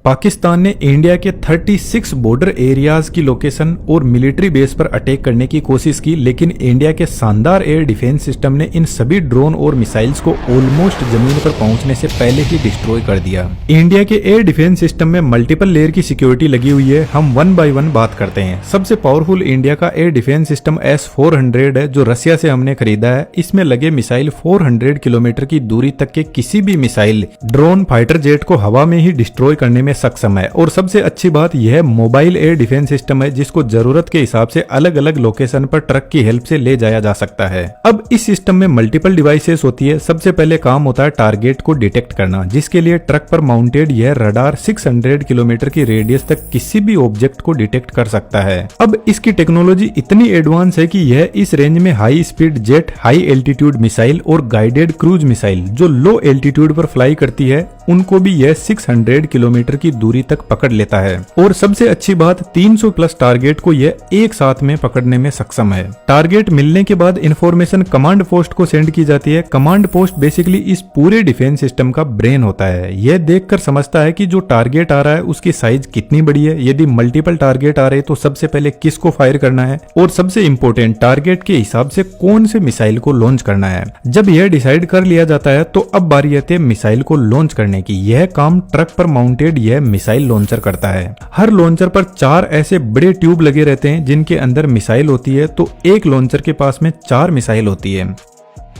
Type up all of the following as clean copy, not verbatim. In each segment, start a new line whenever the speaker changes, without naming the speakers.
पाकिस्तान ने इंडिया के 36 border areas की लोकेशन और मिलिट्री बेस पर अटैक करने की कोशिश की, लेकिन इंडिया के शानदार एयर डिफेंस सिस्टम ने इन सभी ड्रोन और मिसाइल्स को ऑलमोस्ट जमीन पर पहुंचने से पहले ही डिस्ट्रॉय कर दिया। इंडिया के एयर डिफेंस सिस्टम में मल्टीपल लेयर की सिक्योरिटी लगी हुई है। हम वन बाय वन बात करते हैं। सबसे पावरफुल इंडिया का एयर डिफेंस सिस्टम S-400 है, जो रसिया से हमने खरीदा है। इसमें लगे मिसाइल 400 किलोमीटर की दूरी तक के किसी भी मिसाइल, ड्रोन, फाइटर जेट को हवा में ही डिस्ट्रॉय करने में सक्षम है। और सबसे अच्छी बात यह मोबाइल एयर डिफेंस सिस्टम है, जिसको जरूरत के हिसाब से अलग अलग लोकेशन पर ट्रक की हेल्प से ले जाया जा सकता है। अब इस सिस्टम में मल्टीपल डिवाइसेस होती है। सबसे पहले काम होता है टारगेट को डिटेक्ट करना, जिसके लिए ट्रक पर माउंटेड यह रडार 600 किलोमीटर की रेडियस तक किसी भी ऑब्जेक्ट को डिटेक्ट कर सकता है। अब इसकी टेक्नोलॉजी इतनी एडवांस है कि यह इस रेंज में high speed jet, high altitude missile और गाइडेड क्रूज मिसाइल जो लो एल्टीट्यूड पर फ्लाई करती है, उनको भी यह 600 किलोमीटर की दूरी तक पकड़ लेता है। और सबसे अच्छी बात, 300 प्लस टारगेट को यह एक साथ में पकड़ने में सक्षम है। टारगेट मिलने के बाद इंफॉर्मेशन कमांड पोस्ट को सेंड की जाती है। कमांड पोस्ट बेसिकली इस पूरे डिफेंस सिस्टम का ब्रेन होता है। यह देखकर समझता है कि जो टारगेट आ रहा है उसकी साइज कितनी बड़ी है, यदि मल्टीपल टारगेट आ रहे तो सबसे पहले किसको फायर करना है, और सबसे इंपॉर्टेंट टारगेट के हिसाब से कौन से मिसाइल को लॉन्च करना है। जब यह डिसाइड कर लिया जाता है तो अब बारी आती है मिसाइल को लॉन्च करने की। यह काम ट्रक पर माउंटेड यह मिसाइल लॉन्चर करता है। हर लॉन्चर पर 4 ऐसे बड़े ट्यूब लगे रहते हैं जिनके अंदर मिसाइल होती है, तो एक लॉन्चर के पास में 4 मिसाइल होती है।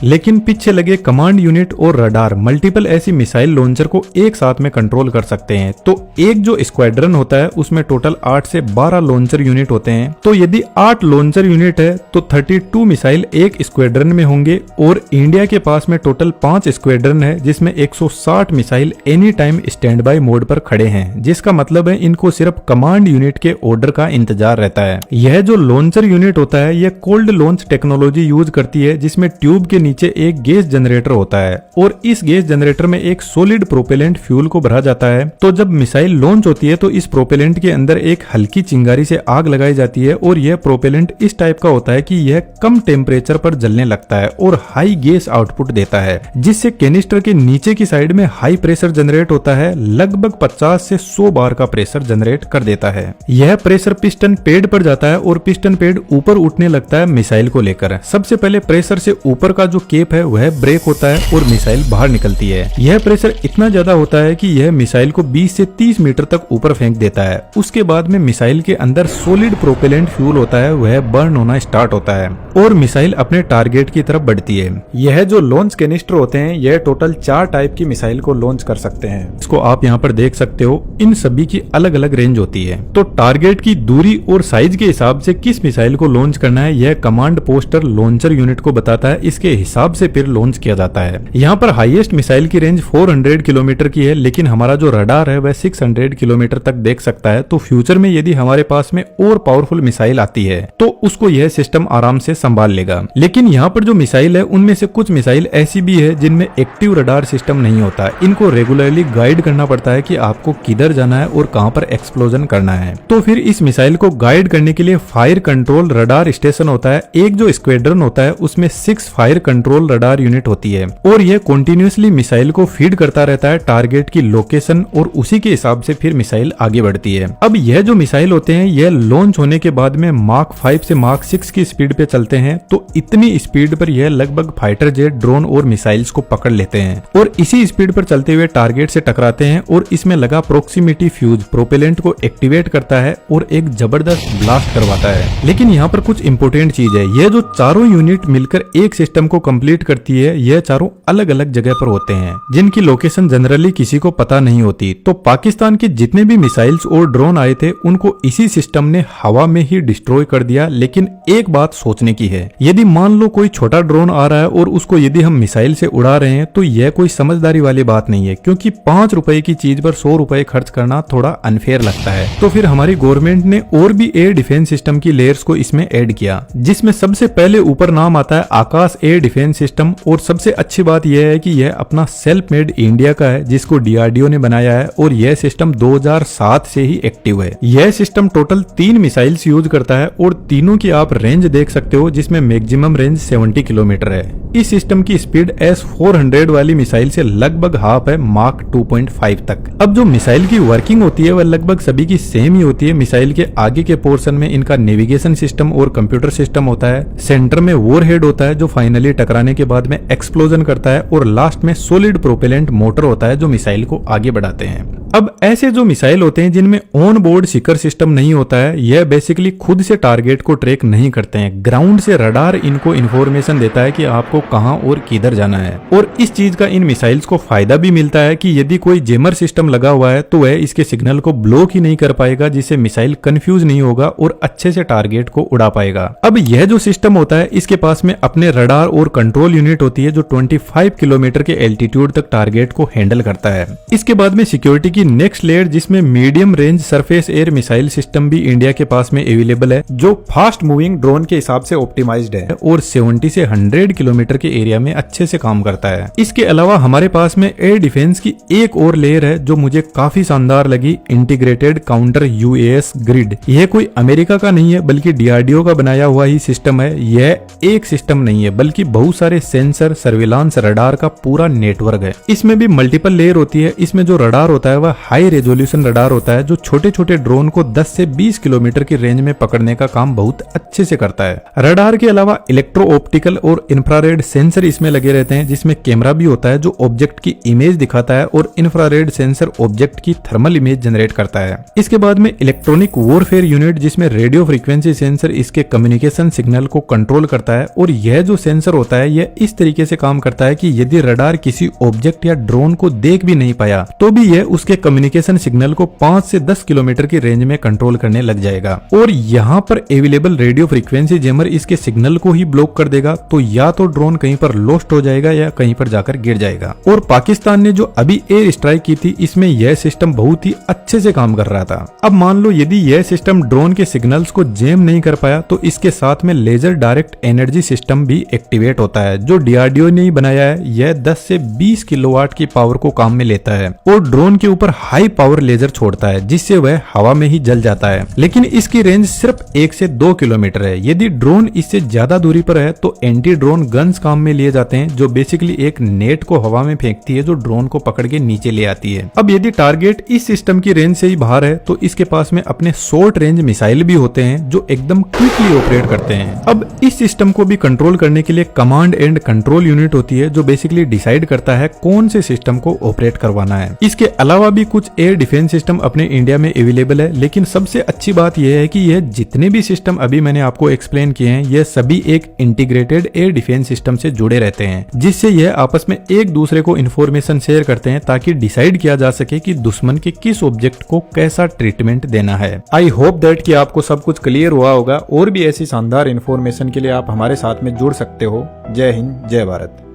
लेकिन पीछे लगे कमांड यूनिट और रडार मल्टीपल ऐसी मिसाइल लॉन्चर को एक साथ में कंट्रोल कर सकते हैं। तो एक जो स्क्वाड्रन होता है उसमें टोटल 8 से 12 लॉन्चर यूनिट होते हैं। तो यदि 8 लॉन्चर यूनिट है तो 32 मिसाइल एक स्क्वाड्रन में होंगे। और इंडिया के पास में टोटल 5 स्क्वाड्रन है, जिसमें 160 missile any time stand by mode पर खड़े हैं, जिसका मतलब है इनको सिर्फ कमांड यूनिट के ऑर्डर का इंतजार रहता है। यह जो लॉन्चर यूनिट होता है यह कोल्ड लॉन्च टेक्नोलॉजी यूज करती है, जिसमें ट्यूब के नीचे एक गैस जनरेटर होता है और इस गैस जनरेटर में एक सॉलिड प्रोपेलेंट फ्यूल को भरा जाता है। तो जब मिसाइल लॉन्च होती है तो इस प्रोपेलेंट के अंदर एक हल्की चिंगारी से आग लगाई जाती है और यह प्रोपेलेंट इस टाइप का होता है कि यह कम टेम्परेचर पर जलने लगता है और हाई गैस आउटपुट देता है, जिससे कैनिस्टर के नीचे की साइड में हाई प्रेशर जनरेट होता है। लगभग 50 से 100 बार का प्रेशर जनरेट कर देता है। यह प्रेशर पिस्टन पेड पर जाता है और पिस्टन पेड ऊपर उठने लगता है मिसाइल को लेकर। सबसे पहले प्रेशर से ऊपर का जो केप है वह ब्रेक होता है और मिसाइल बाहर निकलती है। यह प्रेशर इतना ज्यादा होता है कि यह मिसाइल को 20 से 30 मीटर तक ऊपर फेंक देता है। उसके बाद में मिसाइल के अंदर सॉलिड प्रोपेलेंट फ्यूल होता है, वह बर्न होना स्टार्ट होता है और मिसाइल अपने टारगेट की तरफ बढ़ती है। यह जो लॉन्च कैनिस्टर होते हैं यह टोटल 4 टाइप की मिसाइल को लॉन्च कर सकते हैं। इसको आप यहाँ पर देख सकते हो। इन सभी की अलग अलग रेंज होती है। तो टारगेट की दूरी और साइज के हिसाब से किस मिसाइल को लॉन्च करना है यह कमांड पोस्टर लॉन्चर यूनिट को बताता है। इसके हिसाब से फिर लॉन्च किया जाता है। यहाँ पर हाईएस्ट मिसाइल की रेंज 400 किलोमीटर की है, लेकिन हमारा जो रडार है वह 600 किलोमीटर तक देख सकता है। तो फ्यूचर में यदि हमारे पास में और पावरफुल मिसाइल आती है तो उसको यह सिस्टम आराम से संभाल लेगा। लेकिन यहाँ पर जो मिसाइल है उनमें से कुछ मिसाइल ऐसी भी है जिनमें एक्टिव रडार सिस्टम नहीं होता। इनको रेगुलरली गाइड करना पड़ता है कि आपको किधर जाना है और कहाँ पर एक्सप्लोजन करना है। तो फिर इस मिसाइल को गाइड करने के लिए फायर कंट्रोल रडार स्टेशन होता है। एक जो स्क्वाड्रन होता है उसमें 6 फायर कंट्रोल रडार यूनिट होती है और यह कंटिन्यूअसली मिसाइल को फीड करता रहता है टारगेट की लोकेशन और उसी के हिसाब से फिर मिसाइल आगे बढ़ती है। अब यह जो मिसाइल होते हैं यह लॉन्च होने के बाद में मार्क 5 से मार्क 6 की स्पीड पे चलते हैं। तो इतनी स्पीड पर यह लगभग फाइटर जेट, ड्रोन और मिसाइल्स को पकड़ लेते हैं और इसी स्पीड पर चलते हुए टारगेट से टकराते हैं और इसमें लगा प्रोक्सीमिटी फ्यूज प्रोपेलेंट को एक्टिवेट करता है और एक जबरदस्त ब्लास्ट करवाता है। लेकिन यहाँ पर कुछ इंपोर्टेंट चीज है, यह जो चारों यूनिट मिलकर एक सिस्टम को कंप्लीट करती है, यह चारों अलग अलग जगह पर होते हैं जिनकी लोकेशन जनरली किसी को पता नहीं होती। तो पाकिस्तान के जितने भी मिसाइल्स और ड्रोन आए थे उनको इसी सिस्टम ने हवा में ही डिस्ट्रॉय कर दिया। लेकिन एक बात सोचने की है, यदि मान लो कोई छोटा ड्रोन आ रहा है और उसको यदि हम मिसाइल से उड़ा रहे हैं तो यह कोई समझदारी वाली बात नहीं है, क्योंकि 5 रुपए की चीज पर 100 रुपए खर्च करना थोड़ा अनफेयर लगता है। तो फिर हमारी गवर्नमेंट ने और भी एयर डिफेंस सिस्टम की लेयर्स को इसमें ऐड किया, जिसमें सबसे पहले ऊपर नाम आता है आकाश एयर डिफेंस सिस्टम, और सबसे अच्छी बात यह है कि यह अपना सेल्फ मेड इंडिया का है, जिसको डीआरडीओ ने बनाया है, और यह सिस्टम 2007 से ही एक्टिव है। यह सिस्टम टोटल 3 मिसाइल्स यूज करता है और तीनों की आप रेंज देख सकते हो, जिसमें मैक्सिमम रेंज 70 किलोमीटर है। इस सिस्टम की स्पीड S-400 वाली मिसाइल से लगभग हाफ है, मार्क 2.5 तक। अब जो मिसाइल की वर्किंग होती है वह लगभग सभी की सेम ही होती है। मिसाइल के आगे के पोर्शन में इनका नेविगेशन सिस्टम और कंप्यूटर सिस्टम होता है, सेंटर में वॉरहेड होता है जो फाइनली टकराने के बाद में एक्सप्लोजन करता है, और लास्ट में सॉलिड प्रोपेलेंट मोटर होता है जो मिसाइल को आगे बढ़ाते हैं। अब ऐसे जो मिसाइल होते हैं जिनमें ऑन बोर्ड सीकर सिस्टम नहीं होता है, यह बेसिकली खुद से टारगेट को ट्रैक नहीं करते हैं। ग्राउंड से रडार इनको इन्फॉर्मेशन देता है कि आपको कहां और किधर जाना है। और इस चीज का इन मिसाइल्स को फायदा भी मिलता है कि यदि कोई जेमर सिस्टम लगा हुआ है तो वह इसके सिग्नल को ब्लॉक ही नहीं कर पाएगा, जिससे मिसाइल कंफ्यूज नहीं होगा और अच्छे से टारगेट को उड़ा पाएगा। अब यह जो सिस्टम होता है इसके पास में अपने रडार और कंट्रोल यूनिट होती है जो 25 किलोमीटर के एल्टीट्यूड तक टारगेट को हैंडल करता है। इसके बाद में सिक्योरिटी की नेक्स्ट लेयर, जिसमें medium range surface air missile system भी इंडिया के पास में अवेलेबल है, जो फास्ट मूविंग ड्रोन के हिसाब से ऑप्टिमाइज्ड है और 70 से 100 किलोमीटर के एरिया में अच्छे से काम करता है। इसके अलावा हमारे पास में एयर डिफेंस की एक और लेयर है जो मुझे काफी शानदार लगी, इंटीग्रेटेड काउंटर यूएस ग्रिड। यह कोई अमेरिका का नहीं है बल्कि डीआरडीओ का बनाया हुआ ही सिस्टम है। यह एक सिस्टम नहीं है बल्कि बहुत सारे सेंसर, सर्विलांस, रडार का पूरा नेटवर्क है। इसमें भी मल्टीपल लेयर होती है। इसमें जो रडार होता है वह हाई रेजोल्यूशन रडार होता है जो छोटे छोटे ड्रोन को 10 से 20 किलोमीटर की रेंज में पकड़ने का काम बहुत अच्छे से करता है। रडार के अलावा इलेक्ट्रो ऑप्टिकल और इंफ्रारेड सेंसर इसमें लगे रहते हैं, जिसमें कैमरा भी होता है जो ऑब्जेक्ट की इमेज दिखाता है, और इंफ्रारेड सेंसर ऑब्जेक्ट की थर्मल इमेज जनरेट करता है। इसके बाद में इलेक्ट्रॉनिक वॉरफेयर यूनिट, जिसमें रेडियो फ्रीक्वेंसी सेंसर इसके कम्युनिकेशन सिग्नल को कंट्रोल करता है, और यह जो सेंसर होता है यह इस तरीके से काम करता है कि यदि रडार किसी ऑब्जेक्ट या ड्रोन को देख भी नहीं पाया तो भी यह उसके कम्युनिकेशन सिग्नल को 5 से 10 किलोमीटर की रेंज में कंट्रोल करने लग जाएगा। और यहाँ पर अवेलेबल रेडियो फ्रीक्वेंसी जैमर इसके सिग्नल को ही ब्लॉक कर देगा, तो या तो ड्रोन कहीं पर लॉस्ट हो जाएगा या कहीं पर जाकर गिर जाएगा। और पाकिस्तान ने जो अभी एयर स्ट्राइक की थी इसमें यह सिस्टम बहुत ही अच्छे से काम कर रहा था। अब मान लो यदि यह सिस्टम ड्रोन के सिग्नल्स को जैम नहीं कर पाया तो इसके साथ में लेजर डायरेक्ट एनर्जी सिस्टम भी एक्टिवेट होता है जो डीआरडीओ ने ही बनाया है। यह 10 से 20 किलोवाट की पावर को काम में लेता है और ड्रोन के ऊपर हाई पावर लेजर छोड़ता है, जिससे वह हवा में ही जल जाता है। लेकिन इसकी रेंज सिर्फ 1 से 2 किलोमीटर है। यदि ड्रोन इससे ज्यादा दूरी पर है तो एंटी ड्रोन गन्स काम में लिए जाते हैं, जो बेसिकली एक नेट को हवा में फेंकती है जो ड्रोन को पकड़ के नीचे ले आती है। अब यदि टारगेट इस सिस्टम की रेंज से ही बाहर है तो इसके पास में अपने शॉर्ट रेंज मिसाइल भी होते हैं जो एकदम क्विकली ऑपरेट करते हैं। अब इस सिस्टम को भी कंट्रोल करने के लिए कमांड एंड कंट्रोल यूनिट होती है जो बेसिकली डिसाइड करता है कौन से सिस्टम को ऑपरेट करवाना है। इसके अलावा भी कुछ एयर डिफेंस सिस्टम अपने इंडिया में अवेलेबल है, लेकिन सबसे अच्छी बात यह है कि यह जितने भी सिस्टम अभी मैंने आपको एक्सप्लेन किए हैं यह सभी एक इंटीग्रेटेड एयर डिफेंस सिस्टम से जुड़े रहते हैं, जिससे यह आपस में एक दूसरे को इन्फॉर्मेशन शेयर करते हैं ताकि डिसाइड किया जा सके कि दुश्मन के किस ऑब्जेक्ट को कैसा ट्रीटमेंट देना है। आई होप दैट कि आपको सब कुछ क्लियर हुआ होगा। और भी ऐसी शानदार इन्फॉर्मेशन के लिए आप हमारे साथ में जुड़ सकते हो। जय हिंद, जय भारत।